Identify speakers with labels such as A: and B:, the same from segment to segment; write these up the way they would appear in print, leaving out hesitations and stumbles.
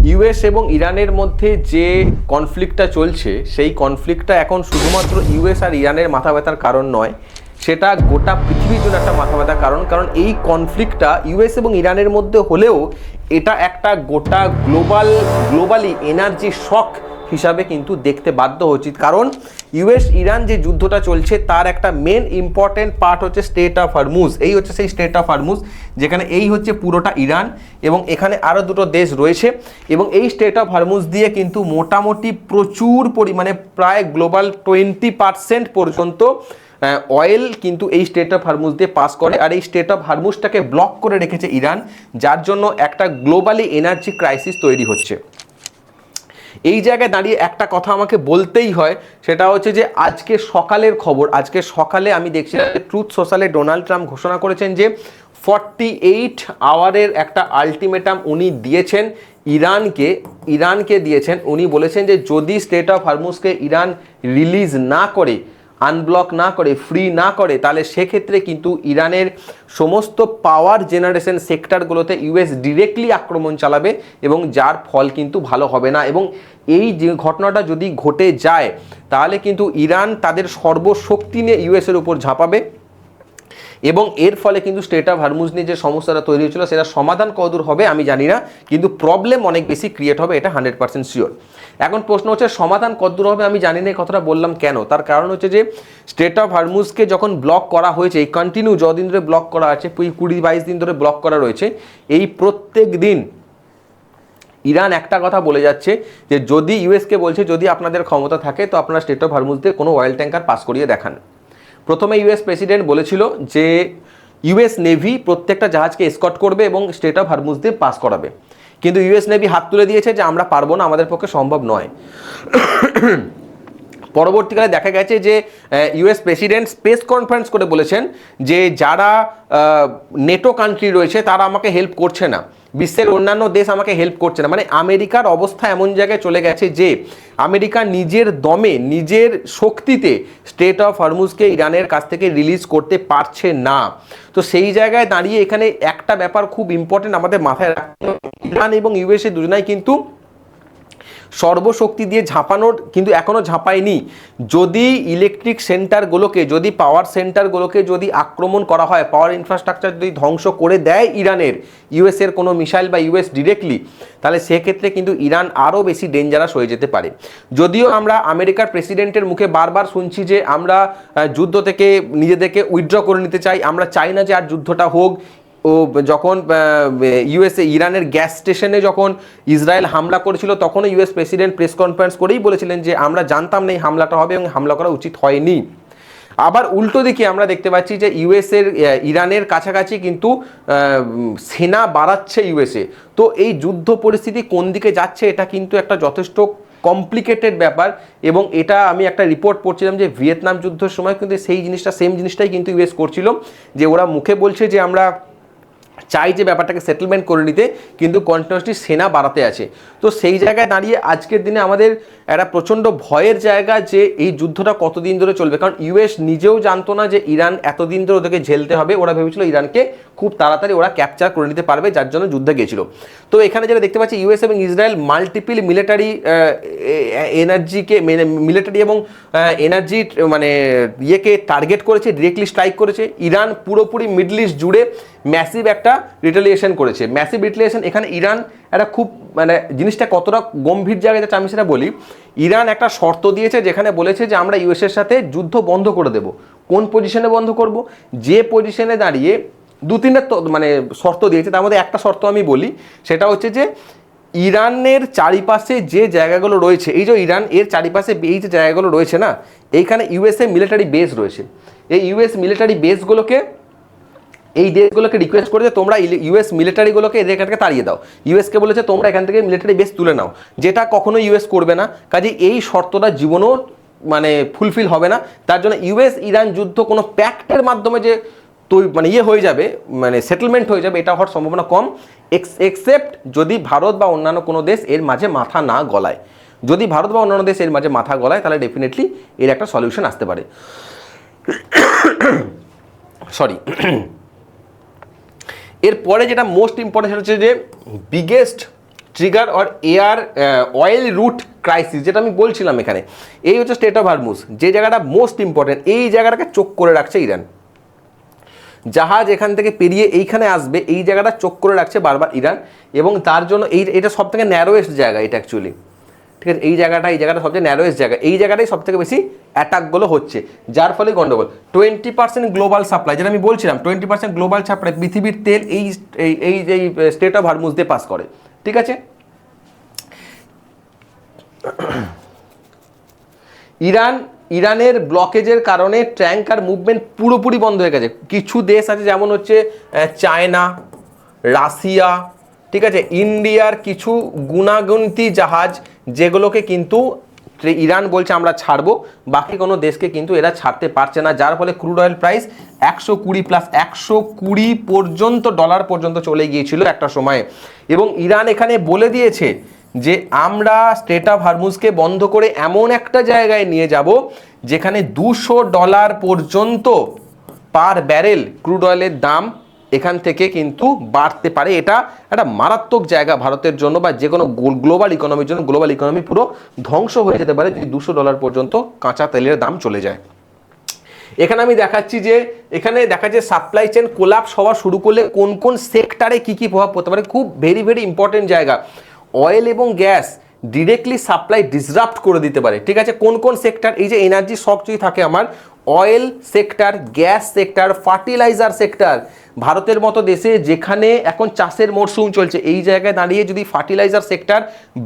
A: US এবং ইরানের মধ্যে যে কনফ্লিক্টটা চলছে সেই কনফ্লিক্টটা এখন শুধুমাত্র ইউএস আর ইরানের মাথা ব্যথার কারণ নয়, সেটা গোটা পৃথিবীর জন্য একটা মাথা ব্যথার কারণ এই কনফ্লিক্টটা ইউএস এবং ইরানের মধ্যে হলেও এটা একটা গোটা গ্লোবালি এনার্জি শক হিসাবে কিন্তু দেখতে বাধ্য উচিত। কারণ ইউএস ইরান যে যুদ্ধটা চলছে তার একটা মেন ইম্পর্টেন্ট পার্ট হচ্ছে স্টেট অফ হরমুজ। এই হচ্ছে সেই স্টেট অফ হরমুজ, যেখানে এই হচ্ছে পুরোটা ইরান এবং এখানে আরও দুটো দেশ রয়েছে এবং এই স্টেট অফ হরমুজ দিয়ে কিন্তু মোটামুটি প্রচুর পরিমাণে প্রায় গ্লোবাল 20% পর্যন্ত অয়েল কিন্তু এই স্টেট অফ হরমুজ দিয়ে পাস করে। আর এই স্টেট অফ হরমুজটাকে ব্লক করে রেখেছে ইরান, যার জন্য একটা গ্লোবালি এনার্জি ক্রাইসিস তৈরি হচ্ছে। এই জায়গায় দাঁড়িয়ে একটা কথা আমাকে বলতেই হয়, সেটা হচ্ছে যে আজকে সকালের খবর, আজকে সকালে আমি দেখছি ট্রুথ সোশ্যালে ডোনাল্ড ট্রাম্প ঘোষণা করেছেন যে 48 আওয়ারের একটা আলটিমেটাম উনি দিয়েছেন ইরানকে দিয়েছেন। উনি বলেছেন যে যদি স্টেট অফ হরমুজকে ইরান রিলিজ না করে, আনব্লক না করে, ফ্রি না করে, তাহলে সেক্ষেত্রে কিন্তু ইরানের সমস্ত পাওয়ার জেনারেশন সেক্টরগুলোতে ইউএস ডিরেক্টলি আক্রমণ চালাবে এবং যার ফল কিন্তু ভালো হবে না। এবং এই যে ঘটনাটা যদি ঘটে যায় তাহলে কিন্তু ইরান তাদের সর্বশক্তি নিয়ে ইউএসের উপর ঝাঁপাবে এবং এর ফলে কিন্তু স্টেট অফ হরমুজ নিয়ে যে সমস্যাটা তৈরি হয়েছিল সেটা সমাধান কতদূর হবে আমি জানি না, কিন্তু প্রবলেম অনেক বেশি ক্রিয়েট হবে, এটা 100% শিওর। এখন প্রশ্ন হচ্ছে সমাধান কতদূর হবে আমি জানি না। এই কথাটা বললাম কেন, তার কারণ হচ্ছে যে স্টেট অফ হরমুজকে যখন ব্লক করা হয়েছে, এই কন্টিনিউ যদিন ধরে ব্লক করা আছে, 20-22 দিন ধরে ব্লক করা রয়েছে, এই প্রত্যেক দিন ইরান একটা কথা বলে যাচ্ছে যে যদি ইউএসকে বলছে যদি আপনাদের ক্ষমতা থাকে তো আপনারা স্টেট অফ হরমুজ দিয়ে কোনো অয়েল ট্যাঙ্কার পাস করিয়ে দেখান। প্রথমে ইউএস প্রেসিডেন্ট বলেছিল যে ইউএস নেভি প্রত্যেকটা জাহাজকে এসকর্ট করবে এবং স্টেট অফ হরমুজ দিয়ে পাস করাবে, কিন্তু ইউএস নেভি হাত তুলে দিয়েছে যে আমরা পারবো না, আমাদের পক্ষে সম্ভব নয়। পরবর্তীকালে দেখা গেছে যে ইউএস প্রেসিডেন্ট প্রেস কনফারেন্স করে বলেছেন যে যারা নেটো কান্ট্রি রয়েছে তারা আমাকে হেল্প করছে না, বিশ্বের অন্যান্য দেশ আমাকে হেল্প করছে না। মানে আমেরিকার অবস্থা এমন জায়গায় চলে গেছে যে আমেরিকা নিজের দমে নিজের শক্তিতে স্টেট অফ হরমুজকে ইরানের কাছ থেকে রিলিজ করতে পারছে না। তো সেই জায়গায় দাঁড়িয়ে এখানে একটা ব্যাপার খুব ইম্পর্টেন্ট আমাদের মাথায় রাখতে হবে, ইরান এবং ইউএসএ দুজনাই কিন্তু সর্বশক্তি দিয়ে ঝাঁপানোর কিন্তু এখনও ঝাঁপায়নি। যদি ইলেকট্রিক সেন্টারগুলোকে, যদি পাওয়ার সেন্টারগুলোকে যদি আক্রমণ করা হয়, পাওয়ার ইনফ্রাস্ট্রাকচার যদি ধ্বংস করে দেয় ইরানের, ইউএসের কোনো মিসাইল বা ইউএস ডিরেক্টলি, তাহলে সেক্ষেত্রে কিন্তু ইরান আরও বেশি ডেঞ্জারাস হয়ে যেতে পারে। যদিও আমরা আমেরিকার প্রেসিডেন্টের মুখে বারবার শুনছি যে আমরা যুদ্ধ থেকে নিজেদেরকে উইথড্র করে নিতে চাই, আমরা চাই না যে আর যুদ্ধটা হোক। ও যখন ইউএসএ ইরানের গ্যাস স্টেশনে যখন ইসরায়েল হামলা করেছিল তখনও ইউএস প্রেসিডেন্ট প্রেস কনফারেন্স করেই বলেছিলেন যে আমরা জানতাম না এই হামলাটা হবে এবং হামলা করা উচিত হয়নি। আবার উল্টো দিকে আমরা দেখতে পাচ্ছি যে ইউএসের ইরানের কাছাকাছি কিন্তু সেনা বাড়াচ্ছে ইউএসএ। তো এই যুদ্ধ পরিস্থিতি কোন দিকে যাচ্ছে এটা কিন্তু একটা যথেষ্ট কমপ্লিকেটেড ব্যাপার। এবং এটা আমি একটা রিপোর্ট পড়ছিলাম যে ভিয়েতনাম যুদ্ধের সময় কিন্তু সেম জিনিসটাই কিন্তু ইউএস করছিল, যে ওরা মুখে বলছে যে আমরা চাই যে ব্যাপারটাকে সেটেলমেন্ট করে নিতে, কিন্তু কন্টিনিউসলি সেনা বাড়াতে আছে। তো সেই জায়গায় দাঁড়িয়ে আজকের দিনে আমাদের একটা প্রচণ্ড ভয়ের জায়গা যে এই যুদ্ধটা কতদিন ধরে চলবে। কারণ ইউএস নিজেও জানতো না যে ইরান এতদিন ধরে ওদেরকে ঝেলতে হবে, ওরা ভেবেছিল ইরানকে খুব তাড়াতাড়ি ওরা ক্যাপচার করে নিতে পারবে, যার জন্য যুদ্ধে গিয়েছিল। তো এখানে যেটা দেখতে পাচ্ছি ইউএস এবং ইসরায়েল মাল্টিপল মিলিটারি এনার্জিকে মিলিটারি এবং এনার্জি মানে ইয়েকে টার্গেট করেছে, ডিরেক্টলি স্ট্রাইক করেছে। ইরান পুরোপুরি মিডল ইস্ট জুড়ে ম্যাসিভ একটা রিটেলিয়েশন করেছে, ম্যাসিভ রিটেলিয়েশন। এখানে ইরান একটা খুব মানে জিনিসটা কতটা গম্ভীর জায়গায় যাচ্ছে আমি সেটা বলি। ইরান একটা শর্ত দিয়েছে যেখানে বলেছে যে আমরা ইউএসের সাথে যুদ্ধ বন্ধ করে দেব। কোন পজিশনে বন্ধ করব? যে পজিশনে দাঁড়িয়ে 2-3টা মানে শর্ত দিয়েছে, তার মধ্যে একটা শর্ত আমি বলি, সেটা হচ্ছে যে ইরানের চারিপাশে যে জায়গাগুলো রয়েছে, এই যে ইরান এর চারিপাশে এই যে জায়গাগুলো রয়েছে না, এইখানে ইউএসএ মিলিটারি বেস রয়েছে। এই ইউএস মিলিটারি বেসগুলোকে এই দেশগুলোকে রিকোয়েস্ট করেছে তোমরা ইউএস মিলিটারিগুলোকে এদের এখান থেকে তাড়িয়ে দাও। ইউএসকে বলেছে তোমরা এখান থেকে মিলিটারি বেস তুলে নাও, যেটা কখনো ইউএস করবে না। কাজে এই শর্তটা জীবনও মানে ফুলফিল হবে না। তার জন্য ইউএস ইরান যুদ্ধ কোনো প্যাক্টের মাধ্যমে যে মানে ইয়ে হয়ে যাবে, মানে সেটেলমেন্ট হয়ে যাবে, এটা হওয়ার সম্ভাবনা কম, এক্সেপ্ট যদি ভারত বা অন্যান্য কোনো দেশ এর মাঝে মাথা না গলায়। যদি ভারত বা অন্যান্য দেশ এর মাঝে মাথা গলায় তাহলে ডেফিনেটলি এর একটা সলিউশন আসতে পারে। সরি। এরপরে যেটা মোস্ট ইম্পর্টেন্ট হচ্ছে যে biggest trigger or air oil route crisis, যেটা আমি বলছিলাম এখানে। এই হচ্ছে স্টেট অফ হরমুজ, যে জায়গাটা মোস্ট ইম্পর্টেন্ট। এই জায়গাটাকে চোখ করে রাখছে ইরান। জাহাজ এখান থেকে পেরিয়ে এইখানে আসবে, এই জায়গাটা চোখ করে রাখছে বারবার ইরান, এবং তার জন্য এটা সব থেকে ন্যারোয়েস্ট জায়গা এটা অ্যাকচুয়ালি, ঠিক আছে। এই জায়গাটা সবচেয়ে ন্যারোয়েস্ট জায়গা, এই জায়গাটাই সব থেকে বেশি অ্যাটাকগুলো হচ্ছে, যার ফলে গন্ডগোল। 20% গ্লোবাল সাপ্লাই, যেটা আমি বলছিলাম 20% গ্লোবাল সাপ্লাই পৃথিবীর তেল এই স্টেট অফ হরমুজ দিয়ে পাস করে, ঠিক আছে। ইরানের ব্লকেজের কারণে ট্যাঙ্কার মুভমেন্ট পুরোপুরি বন্ধ হয়ে গেছে। কিছু দেশ আছে যেমন হচ্ছে চায়না, রাশিয়া, ঠিক আছে, ইন্ডিয়ার কিছু গুণাগুন্তি জাহাজ, যেগুলোকে কিন্তু ইরান বলছে আমরা ছাড়বো, বাকি কোনো দেশকে কিন্তু এরা ছাড়তে পারছে না, যার ফলে ক্রুড অয়েল প্রাইস 120 পর্যন্ত ডলার পর্যন্ত চলে গিয়েছিল একটা সময়ে। এবং ইরান এখানে বলে দিয়েছে যে আমরা স্ট্রেট অফ হরমুজকে বন্ধ করে এমন একটা জায়গায় নিয়ে যাব যেখানে $200 পর্যন্ত পার ব্যারেল ক্রুড অয়েলের দাম এখান থেকে কিন্তু বাড়তে পারে। এটা একটা মারাত্মক জায়গা ভারতের জন্য বা যে কোনো গ্লোবাল ইকোনমির জন্য। গ্লোবাল ইকোনমি পুরো ধ্বংস হয়ে যেতে পারে যদি $200 পর্যন্ত কাঁচা তেলের দাম চলে যায়। এখানে আমি দেখাচ্ছি যে এখানে দেখা যায় সাপ্লাই চেন কোলাপস হওয়া শুরু করলে কোন কোন সেক্টরে কী কী প্রভাব পড়তে পারে। খুব ভেরি ইম্পর্টেন্ট জায়গা। অয়েল এবং গ্যাস ডিরেক্টলি সাপ্লাই ডিসরাপ্ট করে দিতে পারে, ঠিক আছে। কোন কোন সেক্টর, এই যে এনার্জি শক যদি থাকে আমার, oil sector, gas sector, fertiliser sector. ভারতের মতো দেশে যেখানে এখন চাষের মরশুম চলছে, এই জায়গায় দাঁড়িয়ে যদি ফার্টিলাইজার সেক্টর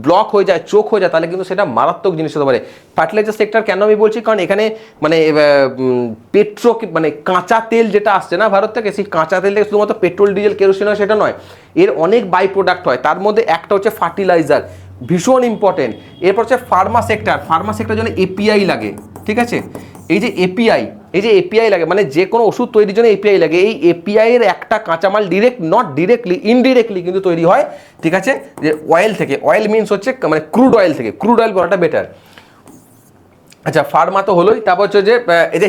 A: ব্লক হয়ে যায়, চোখ হয়ে যায়, তাহলে কিন্তু সেটা মারাত্মক জিনিস হতে পারে। ফার্টিলাইজার সেক্টর কেন আমি বলছি, কারণ এখানে মানে মানে কাঁচা তেল যেটা আসছে না ভারত থেকে, সেই কাঁচা তেল থেকে শুধুমাত্র পেট্রোল ডিজেল কেরোসিন হয় সেটা নয়, এর অনেক বাই প্রোডাক্ট হয়, তার মধ্যে একটা হচ্ছে ফার্টিলাইজার, ভীষণ ইম্পর্টেন্ট। এরপর হচ্ছে ফার্মা সেক্টর জন্য এপিআই লাগে, ঠিক আছে। এই যে এপিআই লাগে মানে যে কোনো ওষুধ তৈরির জন্য এপিআই লাগে। এই এপিআই এর একটা কাঁচামাল ইনডিরেক্টলি কিন্তু তৈরি হয়, ঠিক আছে, যে অয়েল থেকে। অয়েল মিনস হচ্ছে মানে ক্রুড অয়েল থেকে, ক্রুড অয়েল বলাটা বেটার। আচ্ছা, ফার্মা তো হলোই। তারপর হচ্ছে যে এই যে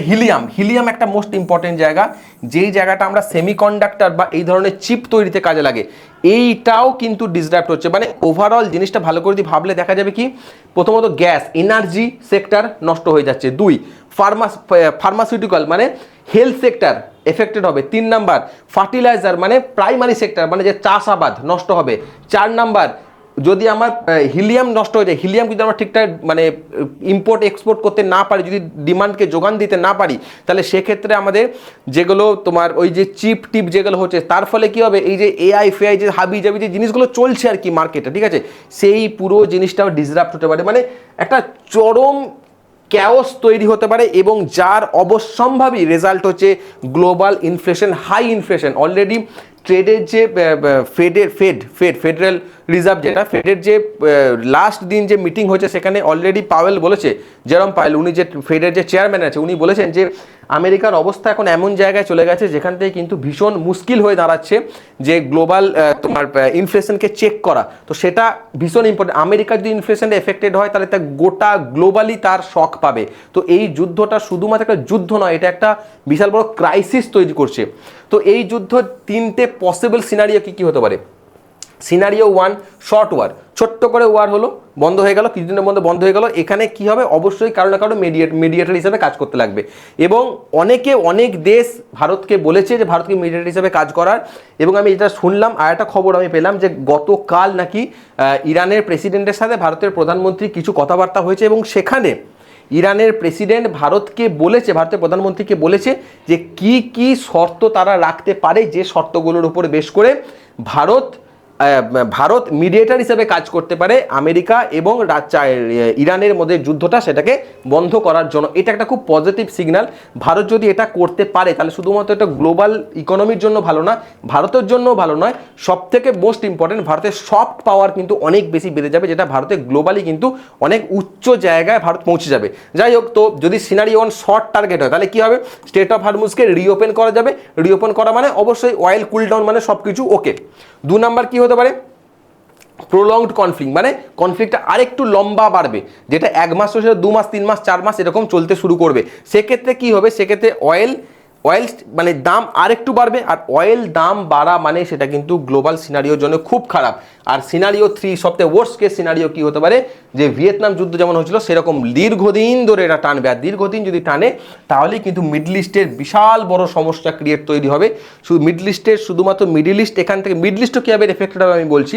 A: হিলিয়াম একটা মোস্ট ইম্পর্টেন্ট জায়গা, যেই জায়গাটা আমরা সেমিকন্ডাক্টর বা এই ধরনের চিপ তৈরিতে কাজে লাগে, এইটাও কিন্তু ডিসরাপ্ট হচ্ছে। মানে ওভারঅল জিনিসটা ভালো করে দিয়ে ভাবলে দেখা যাবে কি, প্রথমত গ্যাস এনার্জি সেক্টর নষ্ট হয়ে যাচ্ছে, 2 ফার্মাসিউটিক্যাল মানে হেলথ সেক্টর এফেক্টেড হবে, 3 নাম্বার ফার্টিলাইজার মানে প্রাইমারি সেক্টর মানে যে চাষাবাদ নষ্ট হবে, 4 নাম্বার যদি আমার হিলিয়াম নষ্ট হয়ে যায়, হিলিয়াম যদি আমরা ঠিকঠাক মানে ইম্পোর্ট এক্সপোর্ট করতে না পারি, যদি ডিমান্ডকে যোগান দিতে না পারি, তাহলে সেক্ষেত্রে আমাদের যেগুলো তোমার ওই যে চিপ টিপ যেগুলো হচ্ছে, তার ফলে কি হবে, এই যে এআই ফেআই যে হাবি জাবি যে জিনিসগুলো চলছে আর কি মার্কেটে, ঠিক আছে, সেই পুরো জিনিসটাও ডিসরাপ্ট হতে পারে। মানে একটা চরম ক্যাওস তৈরি হতে পারে, এবং যার অবশ্যম্ভাবী রেজাল্ট হচ্ছে global inflation, high inflation. Already ট্রেডের যে ফেডারেল রিজার্ভ, যেটা ফেডের যে লাস্ট দিন যে মিটিং হয়েছে, সেখানে অলরেডি পাওয়েল বলেছে, জেরম পাওয়েল, উনি যে ফেডের যে চেয়ারম্যান আছে, উনি বলেছেন যে আমেরিকার অবস্থা এখন এমন জায়গায় চলে গেছে যেখান থেকে কিন্তু ভীষণ মুশকিল হয়ে দাঁড়াচ্ছে যে গ্লোবাল তোমার ইনফ্লেশনকে চেক করা। তো সেটা ভীষণ ইম্পর্টেন্ট। আমেরিকার যদি ইনফ্লেশনটা এফেক্টেড হয়, তাহলে তা গোটা গ্লোবালি তার শক পাবে। তো এই যুদ্ধটা শুধুমাত্র একটা যুদ্ধ নয়, এটা একটা বিশাল বড় ক্রাইসিস তৈরি করছে। তো এই যুদ্ধ 3টে পসিবল সিনারিও কি হতে পারে। সিনারিও 1, শর্ট ওয়ার, ছোট্ট করে ওয়ার হলো, বন্ধ হয়ে গেল, কিছুদিনের মধ্যে বন্ধ হয়ে গেল। এখানে কি হবে, অবশ্যই কারো না কারো মিডিয়েটর হিসেবে কাজ করতে লাগবে, এবং অনেক দেশ ভারতকে বলেছে যে ভারতকে মিডিয়েটর হিসেবে কাজ করার। এবং আমি এটা শুনলাম, আর একটা খবর আমি পেলাম যে গতকাল নাকি ইরানের প্রেসিডেন্টের সাথে ভারতের প্রধানমন্ত্রী কিছু কথাবার্তা হয়েছে, এবং সেখানে ইরানের প্রেসিডেন্ট ভারতের প্রধানমন্ত্রীকে বলেছে যে কি শর্ত তারা রাখতে পারে, যে শর্তগুলোর উপর বেশ করে ভারত মিডিয়েটর হিসেবে কাজ করতে পারে আমেরিকা এবং ইরানের মধ্যে যুদ্ধটা, সেটাকে বন্ধ করার জন্য। এটা একটা খুব পজিটিভ সিগন্যাল। ভারত যদি এটা করতে পারে, তাহলে শুধুমাত্র এটা গ্লোবাল ইকোনমির জন্য ভালো না, ভারতের জন্যও ভালো নয়, সব থেকে মোস্ট ইম্পর্টেন্ট ভারতের সফট পাওয়ার কিন্তু অনেক বেশি বেড়ে যাবে, যেটা ভারতে গ্লোবালি কিন্তু অনেক উচ্চ জায়গায় ভারত পৌঁছে যাবে। যাই হোক, তো যদি সিনারিও 1 শর্ট টার্গেট হয়, তাহলে কি হবে, স্টেট অফ হরমুজকে রিওপেন করা যাবে। রিওপেন করা মানে অবশ্যই অয়েল কুল ডাউন, মানে সব কিছু ওকে। 2 নাম্বার কি হতে পারে, প্রলংড কনফ্লিক্ট, মানে কনফ্লিক্টটা আরেকটু লম্বা বাড়বে, যেটা 1 মাস, 2 মাস, 3 মাস, 4 মাস এরকম চলতে শুরু করবে। সেক্ষেত্রে কি হবে, সেক্ষেত্রে অয়েল মানে দাম আরেকটু বাড়বে, আর অয়েল দাম বাড়া মানে সেটা কিন্তু গ্লোবাল সিনারিওর জন্য খুব খারাপ। আর সিনারিও 3 সবথেকে ওয়ার্স্ট কেস সিনারিও কি হতে পারে, যে ভিয়েতনাম যুদ্ধ যেমন হয়েছিল সেরকম দীর্ঘদিন ধরে এটা টানবে, আর দীর্ঘদিন যদি টানে তাহলেই কিন্তু মিডল ইস্টের বিশাল বড় সমস্যা ক্রিয়েট তৈরি হবে। শুধু মিডল ইস্টের, শুধুমাত্র মিডল ইস্ট, এখান থেকে মিডল ইস্টও কীভাবে এফেক্টেড হবে আমি বলছি।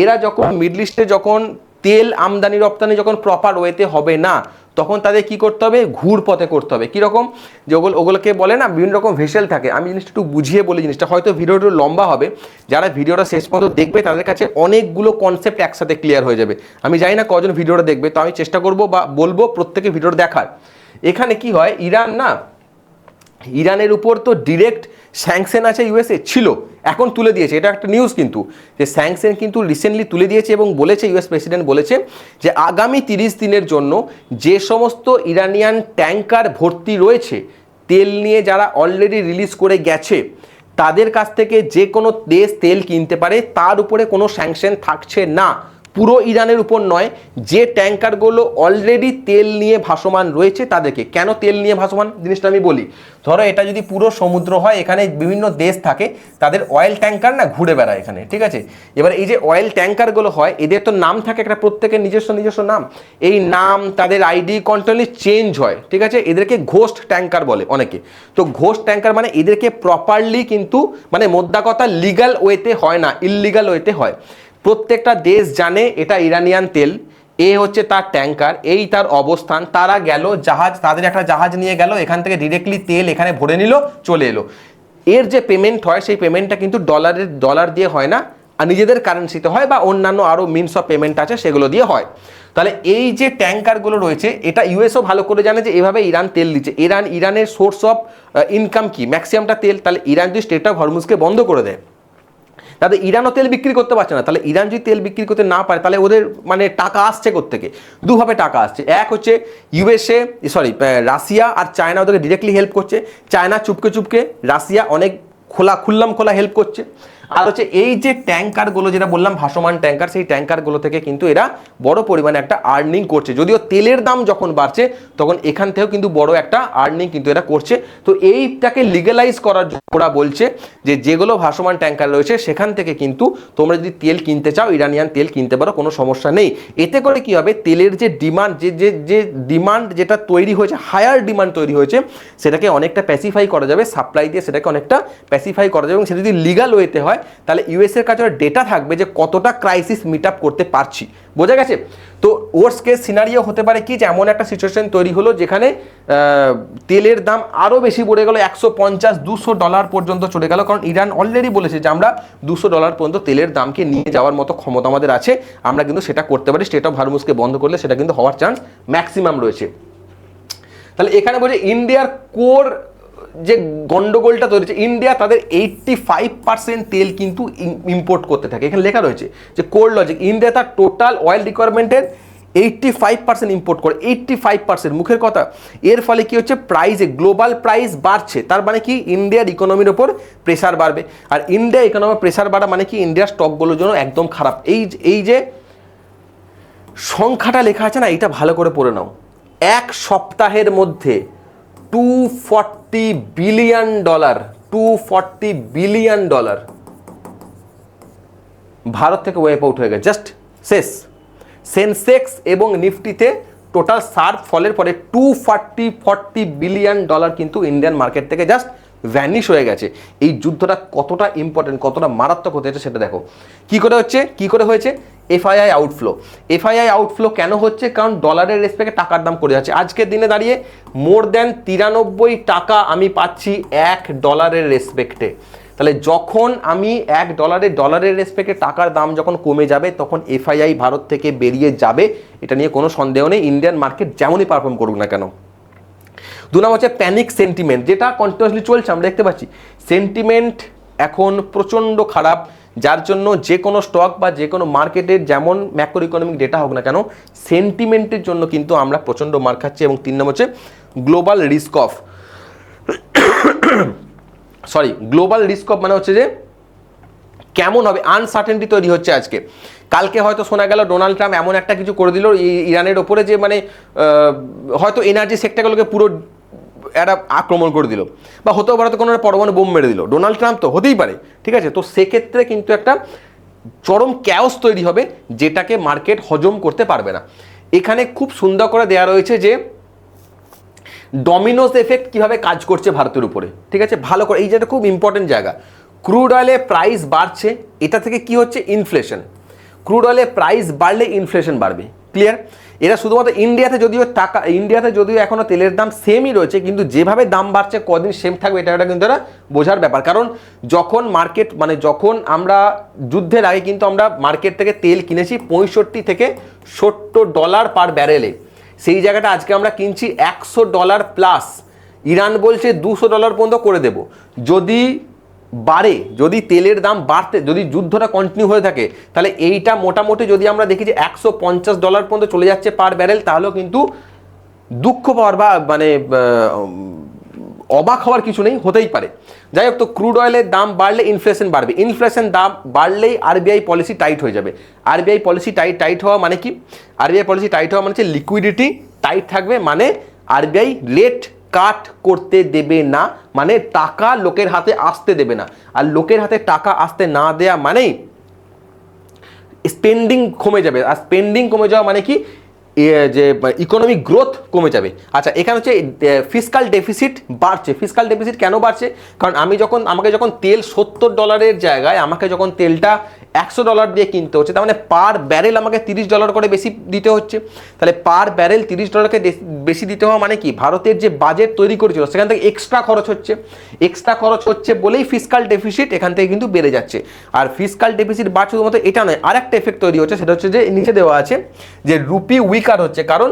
A: এরা যখন মিডল ইস্টে যখন তেল আমদানি রপ্তানি যখন প্রপার ওয়েতে হবে না, তখন তাদের কি করতে হবে, ঘুর পথে করতে হবে। কীরকম, যে ওগুলোকে বলে না বিভিন্ন রকম ভেসেল থাকে। আমি জিনিসটা একটু বুঝিয়ে বলি, জিনিসটা হয়তো ভিডিওটা লম্বা হবে, যারা ভিডিওটা শেষ পর্যন্ত দেখবে তাদের কাছে অনেকগুলো কনসেপ্ট একসাথে ক্লিয়ার হয়ে যাবে। আমি জানি না কজন ভিডিওটা দেখবে, তো আমি চেষ্টা করব বা বলবো প্রত্যেকে ভিডিওটা দেখার। এখানে কি হয়, ইরানের উপর তো ডিরেক্ট স্যাংশন আছে ইউএসএ, ছিল, এখন তুলে দিয়েছে, এটা একটা নিউজ কিন্তু, যে স্যাংশন কিন্তু রিসেন্টলি তুলে দিয়েছে এবং বলেছে, ইউএস প্রেসিডেন্ট বলেছে যে আগামী 30 দিনের জন্য যে সমস্ত ইরানিয়ান ট্যাঙ্কার ভর্তি রয়েছে তেল নিয়ে, যারা অলরেডি রিলিজ করে গেছে, তাদের কাছ থেকে যে কোনো দেশ তেল কিনতে পারে, তার উপরে কোনো স্যাংশন থাকছে না। পুরো ইরানের উপর নয়, যে ট্যাঙ্কারগুলো অলরেডি তেল নিয়ে ভাসমান রয়েছে তাদেরকে। কেন তেল নিয়ে ভাসমান জিনিসটা আমি বলি। ধরো এটা যদি পুরো সমুদ্র হয়, এখানে বিভিন্ন দেশ থাকে, তাদের অয়েল ট্যাঙ্কার না ঘুরে বেড়ায় এখানে, ঠিক আছে। এবার এই যে অয়েল ট্যাঙ্কারগুলো হয়, এদের তো নাম থাকে একটা, প্রত্যেকের নিজস্ব নাম, এই নাম তাদের আইডি কন্টিনিউলি চেঞ্জ হয়, ঠিক আছে। এদেরকে ঘোস্ট ট্যাঙ্কার বলে অনেকে। তো ঘোস্ট ট্যাঙ্কার মানে এদেরকে প্রপারলি কিন্তু, মানে মোদ্দা কথা, লিগাল ওয়েতে হয় না, ইললিগাল ওয়েতে হয়। প্রত্যেকটা দেশ জানে এটা ইরানিয়ান তেল, এ হচ্ছে তার ট্যাঙ্কার, এই তার অবস্থান, তারা গেল জাহাজ, তাদের একটা জাহাজ নিয়ে গেল, এখান থেকে ডিরেক্টলি তেল এখানে ভরে নিল, চলে এলো। এর যে পেমেন্ট হয় সেই পেমেন্টটা কিন্তু ডলার দিয়ে হয় না, আর নিজেদের কারেন্সিতে হয়, বা অন্যান্য আরও মিনস অফ পেমেন্ট আছে সেগুলো দিয়ে হয়। তাহলে এই যে ট্যাঙ্কারগুলো রয়েছে, এটা ইউএসও ভালো করে জানে যে এভাবে ইরান তেল দিচ্ছে। ইরানের সোর্স অফ ইনকাম কি, ম্যাক্সিমামটা তেল। তাহলে ইরান যদি স্ট্রেট অফ হরমুজকে বন্ধ করে দেয়, তাদের ইরানও তেল বিক্রি করতে পারছে না। তাহলে ইরান যদি তেল বিক্রি করতে না পারে, তাহলে ওদের মানে টাকা আসছে কোত্থেকে? দুভাবে টাকা আসছে। এক হচ্ছে রাশিয়া আর চায়না ওদেরকে ডিরেক্টলি হেল্প করছে। চায়না চুপকে রাশিয়া অনেক খোলা হেল্প করছে। আর হচ্ছে এই যে ট্যাঙ্কারগুলো যেটা বললাম ভাসমান ট্যাঙ্কার, সেই ট্যাঙ্কারগুলো থেকে কিন্তু এরা বড় পরিমাণে একটা আর্নিং করছে। যদিও তেলের দাম যখন বাড়ছে তখন এখান থেকেও কিন্তু বড় একটা আর্নিং কিন্তু এরা করছে। তো এইটাকে লিগালাইজ করার জন্য ওরা বলছে যে যেগুলো ভাসমান ট্যাঙ্কার রয়েছে সেখান থেকে কিন্তু তোমরা যদি তেল কিনতে চাও, ইরানিয়ান তেল কিনতে পারো, কোনো সমস্যা নেই। এতে করে কি হবে, তেলের যে ডিমান্ড, যে ডিমান্ড যেটা তৈরি হয়েছে, হায়ার ডিমান্ড তৈরি হয়েছে, সেটাকে অনেকটা প্যাসিফাই করা যাবে, সাপ্লাই দিয়ে সেটাকে অনেকটা প্যাসিফাই করা যাবে। এবং সেটা যদি লিগাল ওয়েতে হয়, তাহলে ইউএসের কাছে ডেটা থাকবে যে কতটা ক্রাইসিস মিট আপ করতে পারছি। বোঝা গেছে? তো ওয়ার্স্ট কেস সিনারিও হতে পারে কি, যে এমন একটা সিচুয়েশন তৈরি হলো যেখানে তেলের দাম আরও বেশি বেড়ে গেল, $150-200 পর্যন্ত চলে গেল। কারণ ইরান অলরেডি বলেছে যে আমরা $200 পর্যন্ত তেলের দামকে নিয়ে যাওয়ার মতো ক্ষমতা আমাদের আছে, আমরা কিন্তু সেটা করতে পারি। স্ট্রেট অফ হরমুজকে বন্ধ করলে সেটা কিন্তু হওয়ার চান্স ম্যাক্সিমাম রয়েছে। তাহলে এখানে বলছে ইন্ডিয়ার কোর যে গন্ডগোলটা তৈরি হচ্ছে, ইন্ডিয়া তাদের 85% তেল কিন্তু ইম্পোর্ট করতে থাকে। এখানে লেখা রয়েছে যে কোর লজিক, ইন্ডিয়া তার টোটাল অয়েল রিকোয়ারমেন্টের 85% ইম্পোর্ট করে। 85% মুখের কথা। এর ফলে কি হচ্ছে, প্রাইসে গ্লোবাল প্রাইস বাড়ছে। তার মানে কি, ইন্ডিয়ার ইকোনমির ওপর প্রেসার বাড়বে। আর ইন্ডিয়া ইকোনমির প্রেসার বাড়া মানে কি, ইন্ডিয়ার স্টকগুলোর জন্য একদম খারাপ। এই যে সংখ্যাটা লেখা আছে না, এটা ভালো করে পড়ে নাও। এক সপ্তাহের মধ্যে $240 বিলিয়ন, $240 বিলিয়ন ভারত থেকে ওয়েপ আউট হয়ে গেছে, জাস্ট শেষ। সেন্সেক্স এবং নিফটিতে টোটাল সার্ভ ফলের পরে $240 বিলিয়ন কিন্তু ইন্ডিয়ান মার্কেট থেকে জাস্ট ভ্যানিশ হয়ে গেছে। এই যুদ্ধটা কতটা ইম্পর্টেন্ট, কতটা মারাত্মক হতে হচ্ছে সেটা দেখো। কি করে হয়েছে, এফআইআই আউটফ্লো কেন হচ্ছে? কারণ ডলারের রেসপেক্টে টাকার দাম করে যাচ্ছে। আজকের দিনে দাঁড়িয়ে মোর দ্যান 93 টাকা আমি পাচ্ছি $1 রেসপেক্টে। তাহলে যখন আমি $1 রেসপেক্টে টাকার দাম যখন কমে যাবে, তখন এফআইআই ভারত থেকে বেরিয়ে যাবে, এটা নিয়ে কোনো সন্দেহ নেই। ইন্ডিয়ান মার্কেট যেমনই পারফর্ম করুক না কেন। 2 নম্বর হচ্ছে প্যানিক সেন্টিমেন্ট, যেটা কন্টিনিউয়াসলি চলছে, আমরা দেখতে পাচ্ছি সেন্টিমেন্ট এখন প্রচণ্ড খারাপ, যার জন্য যে কোনো স্টক বা যে কোনো মার্কেটের যেমন ম্যাক্রো ইকোনমিক ডেটা হোক না কেন, সেন্টিমেন্টের জন্য কিন্তু আমরা প্রচণ্ড মার খাচ্ছি। এবং 3 নম্বর হচ্ছে গ্লোবাল রিস্ক অফ মানে হচ্ছে যে কেমন হবে, আনসার্টেনটি তৈরি হচ্ছে আজকে। কালকে হয়তো শোনা গেল ডোনাল্ড ট্রাম্প এমন একটা কিছু করে দিল ইরানের ওপরে, যে মানে হয়তো এনার্জি সেক্টরগুলোকে পুরো একটা আক্রমণ করে দিল, বা হতেও পারে তো কোনো একটা পরমাণু বোম মেরে দিল, ডোনাল্ড ট্রাম্প তো হতেই পারে, ঠিক আছে। তো সেক্ষেত্রে কিন্তু একটা চরম ক্যাওস তৈরি হবে, যেটাকে মার্কেট হজম করতে পারবে না। এখানে খুব সুন্দর করে দেওয়া রয়েছে যে ডমিনোস এফেক্ট কিভাবে কাজ করছে ভারতের উপরে, ঠিক আছে, ভালো করে, এই যেটা খুব ইম্পর্টেন্ট জায়গা। ক্রুড অয়েলের প্রাইস বাড়ছে, এটা থেকে কি হচ্ছে, ইনফ্লেশন। ক্রুড অয়েলের প্রাইস বাড়লে ইনফ্লেশন বাড়বে, ক্লিয়ার। এরা শুধুমাত্র ইন্ডিয়াতে যদিও এখনো তেলের দাম সেমই রয়েছে, কিন্তু যেভাবে দাম বাড়ছে কদিন সেম থাকবে এটা কিন্তু একটা বোঝার ব্যাপার। কারণ যখন মার্কেট যখন আমরা যুদ্ধের আগে কিন্তু আমরা মার্কেট থেকে তেল কিনেছি 65 থেকে $70 পার ব্যারেলে, সেই জায়গাটা আজকে আমরা কিনছি $100 প্লাস। ইরান বলছে $200 পর্যন্ত করে দেব। যদি বাড়ে, যদি তেলের দাম বাড়তে, যদি যুদ্ধটা কন্টিনিউ হয়ে থাকে, তাহলে এইটা মোটামুটি যদি আমরা দেখি যে $150 পর্যন্ত চলে যাচ্ছে পার ব্যারেল, তাহলেও কিন্তু দুঃখ পাওয়ার বা অবাক হওয়ার কিছু নেই, হতেই পারে। যাই হোক, তো ক্রুড অয়েলের দাম বাড়লে ইনফ্লেশন বাড়বে, ইনফ্লেশন দাম বাড়লেই আরবিআই পলিসি টাইট হয়ে যাবে। আরবিআই পলিসি টাইট হওয়া মানে কি, আরবিআই পলিসি টাইট হওয়া মানে হচ্ছে লিকুইডিটি টাইট থাকবে, মানে আরবিআই রেট কাট করতে দেবে না, মানে টাকা লোকের হাতে আসতে দেবে না। আর লোকের হাতে টাকা আসতে না দেয়া মানেই স্পেন্ডিং কমে যাবে, আর স্পেন্ডিং কমে যাওয়া মানে কি, যে ইকোনমিক গ্রোথ কমে যাবে। আচ্ছা, এখানে হচ্ছে ফিসকাল ডেফিসিট বাড়ছে। ফিসকাল ডেফিসিট কেন বাড়ছে, কারণ আমাকে যখন তেল $70 জায়গায় আমাকে যখন তেলটা $100 দিয়ে কিনতে হচ্ছে, তার মানে পার ব্যারেল আমাকে $30 করে বেশি দিতে হচ্ছে। তাহলে পার ব্যারেল $30 বেশি দিতে হওয়া মানে কি, ভারতের যে বাজেট তৈরি করেছিল সেখান থেকে এক্সট্রা খরচ হচ্ছে বলেই ফিসকাল ডেফিসিট এখান থেকে কিন্তু বেড়ে যাচ্ছে। আর ফিসকাল ডেফিসিট বাড়ছে শুধুমাত্র এটা নয়, আর একটা এফেক্ট তৈরি হচ্ছে, সেটা হচ্ছে যে নিচে দেওয়া আছে যে রুপি উইকার হচ্ছে, কারণ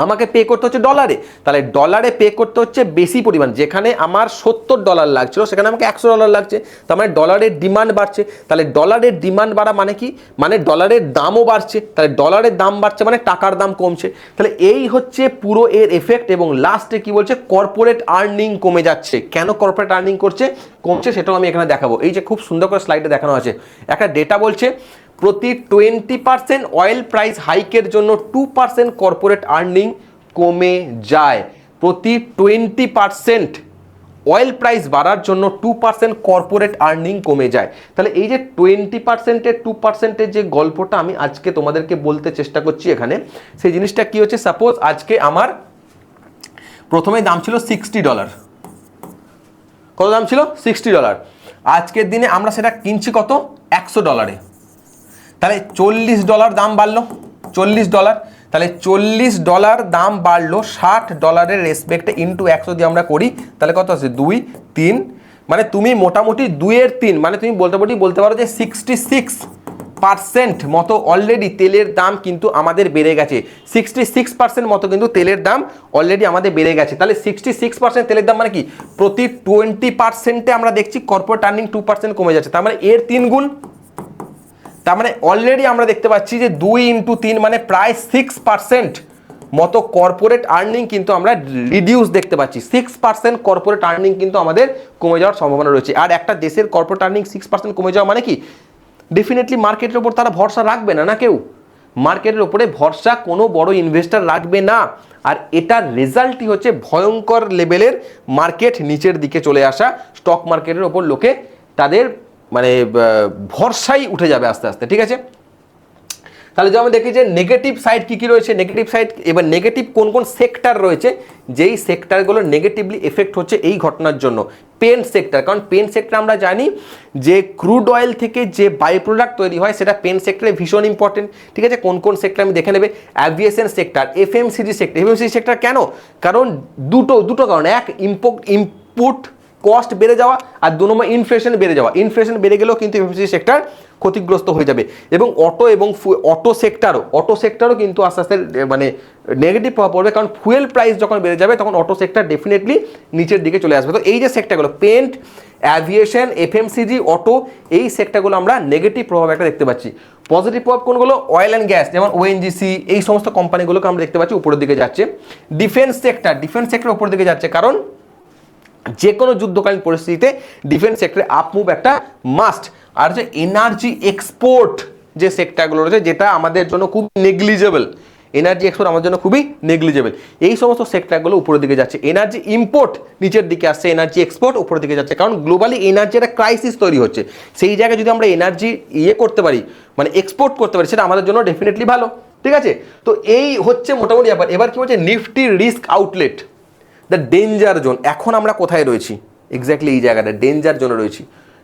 A: আমাকে পে করতে হচ্ছে ডলারে। তাহলে ডলারে পে করতে হচ্ছে বেশি পরিমাণ, যেখানে আমার $70 লাগছিল সেখানে আমাকে $100 লাগছে, তার মানে ডলারের ডিমান্ড বাড়ছে। তাহলে ডলারের ডিমান্ড বাড়া মানে কি, মানে ডলারের দামও বাড়ছে। তাহলে ডলারের দাম বাড়ছে মানে টাকার দাম কমছে। তাহলে এই হচ্ছে পুরো এর এফেক্ট। এবং লাস্টে কি বলছে, কর্পোরেট আর্নিং কমে যাচ্ছে। কেন কর্পোরেট আর্নিং কমছে সেটাও আমি এখানে দেখাবো। এই যে খুব সুন্দর করে স্লাইডে দেখানো আছে, একটা ডেটা বলছে প্রতি 20% অয়েল প্রাইস হাইকের জন্য 2% কর্পোরেট আর্নিং কমে যায়। প্রতি 20% অয়েল প্রাইস বাড়ার জন্য 2% কর্পোরেট আর্নিং কমে যায়। তাহলে এই যে 20%-এর 2%-এর যে গল্পটা আমি আজকে তোমাদেরকে বলতে চেষ্টা করছি এখানে, সেই জিনিসটা কি হচ্ছে, সাপোজ আজকে আমার প্রথমে দাম ছিল $60। কত দাম ছিল, $60। আজকের দিনে আমরা সেটা কিনছি কত, $100। তাহলে $40 দাম বাড়লো, $40। তাহলে $40 দাম বাড়লো, $60 রেসপেক্টে ইন্টু 100 দিয়ে আমরা করি, তাহলে কত আছে, 2, 3, মানে তুমি মোটামুটি 2-এর 3, মানে তুমি বলতে পারো যে 66% মতো অলরেডি তেলের দাম কিন্তু আমাদের বেড়ে গেছে। 66% মতো কিন্তু তেলের দাম অলরেডি আমাদের বেড়ে গেছে। তাহলে 66% তেলের দাম মানে কি, প্রতি 20%-এ আমরা দেখছি কর্পোরেট আর্নিং 2% কমে যাচ্ছে, তার মানে এর 3 গুণ। তার মানে অলরেডি আমরা দেখতে পাচ্ছি যে 2 × 3 মানে প্রায় 6% মতো কর্পোরেট আর্নিং কিন্তু আমরা রিডিউস দেখতে পাচ্ছি। 6% কর্পোরেট আর্নিং কিন্তু আমাদের কমে যাওয়ার সম্ভাবনা রয়েছে। আর একটা দেশের কর্পোরেট আর্নিং 6% কমে যাওয়া মানে কি, ডেফিনেটলি মার্কেটের ওপর তারা ভরসা রাখবে না, কেউ মার্কেটের ওপরে ভরসা কোনো বড় ইনভেস্টর রাখবে না। আর এটার রেজাল্টই হচ্ছে ভয়ঙ্কর লেভেলের মার্কেট নিচের দিকে চলে আসা, স্টক মার্কেটের ওপর লোকে তাদের মানে ভরসাই উঠে যাবে আস্তে আস্তে, ঠিক আছে। তাহলে যে আমরা দেখি যে নেগেটিভ সাইড কী কী রয়েছে, নেগেটিভ সাইড, এবার নেগেটিভ কোন কোন সেক্টর রয়েছে, যেই সেক্টরগুলো নেগেটিভলি এফেক্ট হচ্ছে এই ঘটনার জন্য। পেন্ট সেক্টর, কারণ পেন্ট সেক্টর আমরা জানি যে ক্রুড অয়েল থেকে যে বাই প্রোডাক্ট তৈরি হয় সেটা পেন্ট সেক্টরে ভীষণ ইম্পর্টেন্ট, ঠিক আছে। কোন কোন সেক্টর আমি দেখে নেবে, aviation sector, FMCG sector. FMCG sector কেন, কারণ দুটো কারণ, এক ইনপুট কস্ট বেড়ে যাওয়া, আর 2 নম্বর ইনফ্লেশন বেড়ে যাওয়া। ইনফ্লেশন বেড়ে গেলেও কিন্তু এফএমসিজি সেক্টর ক্ষতিগ্রস্ত হয়ে যাবে। এবং অটো সেক্টরও কিন্তু আস্তে আস্তে মানে নেগেটিভ প্রভাব পড়বে, কারণ ফুয়েল প্রাইস যখন বেড়ে যাবে তখন অটো সেক্টর ডেফিনেটলি নিচের দিকে চলে আসবে। তো এই যে সেক্টরগুলো পেন্ট, অ্যাভিয়েশন, এফএমসিজি, অটো, এই সেক্টরগুলো আমরা নেগেটিভ প্রভাব একটা দেখতে পাচ্ছি। পজিটিভ প্রভাব কোনগুলো, অয়েল অ্যান্ড গ্যাস, যেমন ওএনজিসি, এই সমস্ত কোম্পানিগুলোকে আমরা দেখতে পাচ্ছি উপরের দিকে যাচ্ছে। ডিফেন্স সেক্টর উপরের দিকে যাচ্ছে, কারণ যে কোনো যুদ্ধকালীন পরিস্থিতিতে ডিফেন্স সেক্টরে আপমুভ একটা মাস্ট। আর যে এনার্জি এক্সপোর্ট যে সেক্টরগুলো রয়েছে, যেটা আমাদের জন্য খুব নেগলিজেবল, এনার্জি এক্সপোর্ট আমার জন্য খুবই নেগলিজেবল। এই সমস্ত সেক্টরগুলো উপরের দিকে যাচ্ছে, এনার্জি ইম্পোর্ট নিচের দিকে আসছে, এনার্জি এক্সপোর্ট উপরের দিকে যাচ্ছে, কারণ গ্লোবালি এনার্জি একটা ক্রাইসিস তৈরি হচ্ছে। সেই জায়গায় যদি আমরা এনার্জি করতে পারি, মানে এক্সপোর্ট করতে পারি, সেটা আমাদের জন্য ডেফিনেটলি ভালো। ঠিক আছে, তো এই হচ্ছে মোটামুটি ব্যাপার। এবার কি হচ্ছে Nifty risk outlet, the danger zone. এখন আমরা কোথায় রয়েছি? এক্স্যাক্টলি এই জায়গাটা ডেঞ্জার জোনে রয়েছি।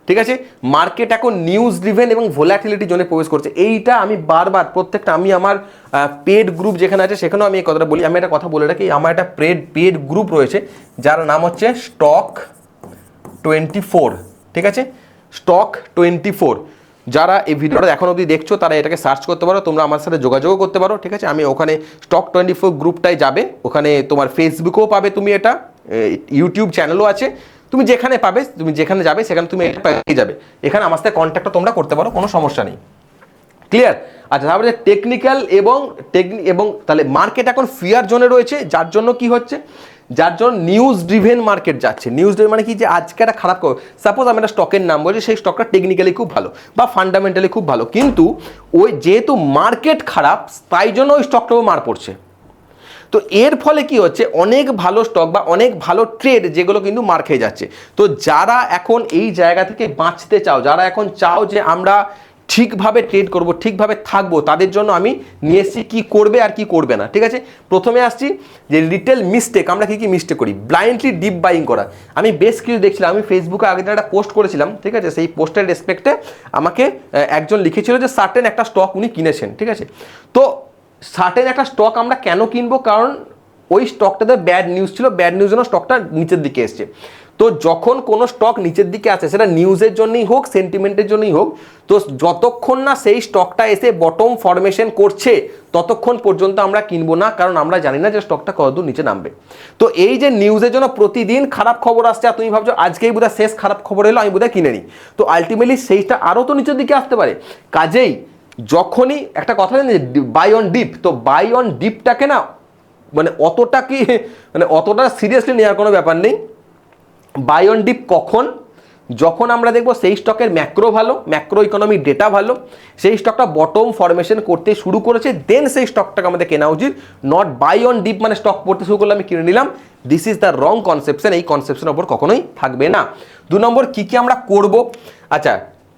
A: ঠিক আছে, মার্কেট এখন নিউজ ড্রিভেন এবং ভোলাটিলিটি জোনে প্রবেশ করছে। এইটা আমি বারবার প্রত্যেকটা, আমি আমার পেড গ্রুপ যেখানে আছে সেখানেও আমি এই কথাটা বলি। আমি একটা কথা বলে রাখি, আমার একটা পেড গ্রুপ রয়েছে যার নাম হচ্ছে স্টক 24। ঠিক আছে, স্টক 24। যারা এই ভিডিওটা এখন অবধি দেখছো তারা এটাকে সার্চ করতে পারো, তোমরা আমার সাথে যোগাযোগও করতে পারো। ঠিক আছে, আমি ওখানে স্টক 24 গ্রুপটাই যাবে, ওখানে তোমার ফেসবুকেও পাবে তুমি, এটা ইউটিউব চ্যানেলও আছে, তুমি যেখানে পাবে, তুমি যেখানে যাবে সেখানে তুমি এটা পেয়ে যাবে। এখানে আমার সাথে কন্ট্যাক্টটা তোমরা করতে পারো, কোনো সমস্যা নেই। ক্লিয়ার? আচ্ছা, তারপরে টেকনিক্যাল এবং তাহলে মার্কেট এখন ফিয়ার জোনে রয়েছে, যার জন্য কি হচ্ছে, যার জন্য নিউজ ড্রিভেন মার্কেট যাচ্ছে। নিউজ ড্রিভেন মানে কি, যে আজকে একটা খারাপ, সাপোজ আমি একটা স্টকের নাম বলছি, সেই স্টকটা টেকনিক্যালি খুব ভালো বা ফান্ডামেন্টালি খুব ভালো, কিন্তু ওই যেহেতু মার্কেট খারাপ তাই জন্য ওই স্টকটাও মার পড়ছে। তো এর ফলে কি হচ্ছে, অনেক ভালো স্টক বা অনেক ভালো ট্রেড যেগুলো কিন্তু মার খেয়ে যাচ্ছে। তো যারা এখন এই জায়গা থেকে বাঁচতে চাও, যারা এখন চাও যে আমরা ঠিকভাবে ট্রেড করব, ঠিকভাবে থাকবো, তাদের জন্য আমি নিয়ে এসেছি কী করবে আর কি করবে না। ঠিক আছে, প্রথমে আসছি যে রিটেল মিস্টেক, আমরা কী মিস্টেক করি, ব্লাইন্ডলি ডিপ বাইং করা। আমি বেশ কিছু দেখছিলাম, আমি ফেসবুকে আগে একটা পোস্ট করেছিলাম। ঠিক আছে, সেই পোস্টের রেসপেক্টে আমাকে একজন লিখেছিল যে সার্টেন একটা স্টক উনি কিনেছেন। ঠিক আছে, তো সার্টেন একটা স্টক আমরা কেন কিনবো, কারণ ওই স্টকটাতে ব্যাড নিউজ ছিল, ব্যাড নিউজ জন্য স্টকটা নিচের দিকে এসছে। তো যখন কোনো স্টক নিচের দিকে আসে, সেটা নিউজের জন্যই হোক, সেন্টিমেন্টের জন্যই হোক, তো যতক্ষণ না সেই স্টকটা এসে বটম ফরমেশন করছে ততক্ষণ পর্যন্ত আমরা কিনবো না, কারণ আমরা জানি না যে স্টকটা কতদূর নিচে নামবে। তো এই যে নিউজের জন্য প্রতিদিন খারাপ খবর আসছে, আর তুমি ভাবছো আজকেই বোধহয় শেষ খারাপ খবর এলো, আমি বোধহয় কিনে নিই, তো আলটিমেটলি সেইটা আরও তো নিচের দিকে আসতে পারে। কাজেই যখনই একটা কথা জানি, বাই অন ডিপ, তো বাই অন ডিপটাকে না মানে অতটা সিরিয়াসলি নেওয়ার কোনো ব্যাপার নেই। বাই অন ডিপ কখন, যখন আমরা দেখবো সেই স্টকের ম্যাক্রো ভালো, ম্যাক্রো ইকোনমিক ডেটা ভালো, সেই স্টকটা বটম ফরমেশন করতে শুরু করেছে, দেন সেই স্টকটাকে আমাদের কেনা উচিত। নট বাই অন ডিপ মানে স্টক পড়তে শুরু করলে আমি কিনে নিলাম, this is the wrong conception. এই কনসেপশনের ওপর কখনোই থাকবে না। 2 নম্বর কি আমরা করব, আচ্ছা,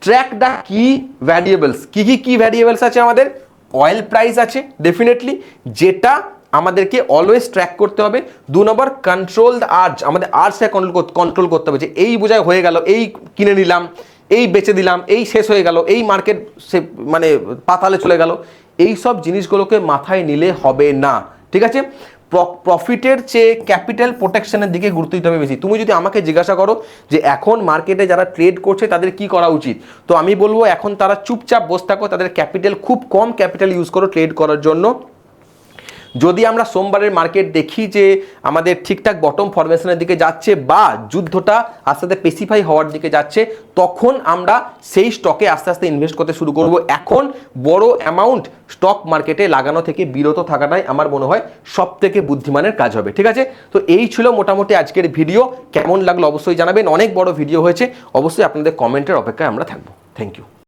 A: ট্র্যাক দ্য কি ভ্যারিয়েবলস। কি ভ্যারিয়েবলস আছে আমাদের? অয়েল প্রাইস আছে ডেফিনেটলি, যেটা আমাদেরকে অলওয়েজ ট্র্যাক করতে হবে। 2 নম্বর কন্ট্রোল দ্য আর্জ, আমাদের আর্জকে কন্ট্রোল করতে হবে, যে এই বোঝায় হয়ে গেল, এই কিনে নিলাম, এই বেচে দিলাম, এই শেষ হয়ে গেল, এই মার্কেট সে মানে পাতালে চলে গেল, এই সব জিনিসগুলোকে মাথায় নিলে হবে না। ঠিক আছে, প্রফিটের চেয়ে ক্যাপিটাল প্রোটেকশনের দিকে গুরুত্ব দিতে হবে বেশি। তুমি যদি আমাকে জিজ্ঞাসা করো যে এখন মার্কেটে যারা ট্রেড করছে তাদের কি করা উচিত, তো আমি বলবো এখন তারা চুপচাপ বসে থাকো, তাদের ক্যাপিটাল খুব কম ক্যাপিটাল ইউজ করো ট্রেড করার জন্য। যদি আমরা সোমবারের মার্কেট দেখি যে আমাদের ঠিকঠাক বটম ফরমেশনের দিকে যাচ্ছে বা যুদ্ধটা আস্তে আস্তে পেসিফাই হওয়ার দিকে যাচ্ছে, তখন আমরা সেই স্টকে আস্তে আস্তে ইনভেস্ট করতে শুরু করব। এখন বড় অ্যামাউন্ট স্টক মার্কেটে লাগানো থেকে বিরত থাকাটাই আমার মনে হয় সব থেকে বুদ্ধিমানের কাজ হবে। ঠিক আছে, তো এই ছিল মোটামুটি আজকের ভিডিও। কেমন লাগলো অবশ্যই জানাবেন, অনেক বড় ভিডিও হয়েছে, অবশ্যই আপনাদের কমেন্টের অপেক্ষায় আমরা থাকবো। Thank you.